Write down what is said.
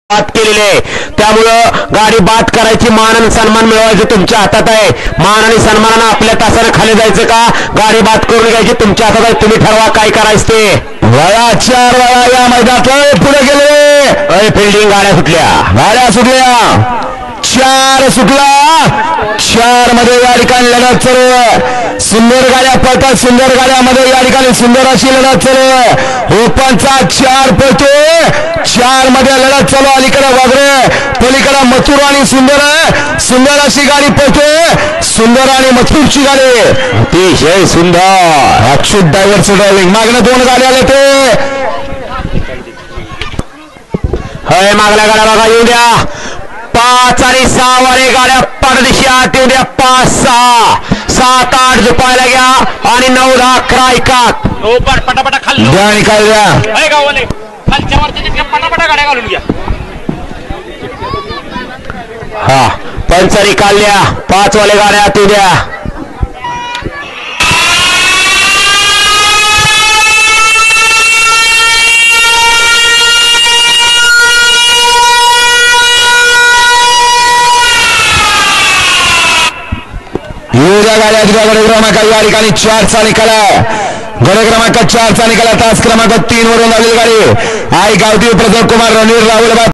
बात केलेली आहे, त्यामुळं गाडी बाद करायची, मान आणि सन्मान मिळवायचं तुमच्या हातात आहे। मान आणि सन्मानानं आपल्या तासाने खाली जायचं का गाडी बाद करून घ्यायची तुमच्या हातात आहे, तुम्ही ठरवा काय करायचं ते। वळा चार वळा या मैदानात पुढे गेले, फिल्डिंग गाड्या सुटल्या चार सुटला, चार मध्ये या ठिकाणी लढत चालू आहे। सुंदर गाड्या पळतात, सुंदर गाड्यामध्ये या ठिकाणी सुंदर अशी लढत चालू आहे। ओपनचा चार पळतोय, चार मध्ये लढत चालू, अलीकडे वागरे पलीकडे मथुर आणि सुंदर आहे, सुंदर अशी गाडी पळतोय, सुंदर आणि मथुरची गाडी अतिशय सुंदर अच्युत ड्रायव्हरचं ड्रायव्हिंग। मागणं दोन गाड्या आले ते हय, मागल्या गाड्या बघा येऊ द्या, 5 आणि 6 वाले गाड्या परदेशी आत येऊ द्या, 5 6 7 8 झुपायला घ्या आणि 9 10 11 एकात पटापटा खाली द्या निकाल द्या गावले खालच्या वरती पटापटा गाड्या घालून घ्या। हा पंच निकालल्या, 5 वाले गाड्या आत येऊ द्या। गाड्या गड क्रमांक या ठिकाणी 4 चा निकाल आहे, गड क्रमांक 4 चा निकाल, तास क्रमांक 3 वरून आलेली गाडी आई गावठी प्रताप कुमार रणवीर राहुल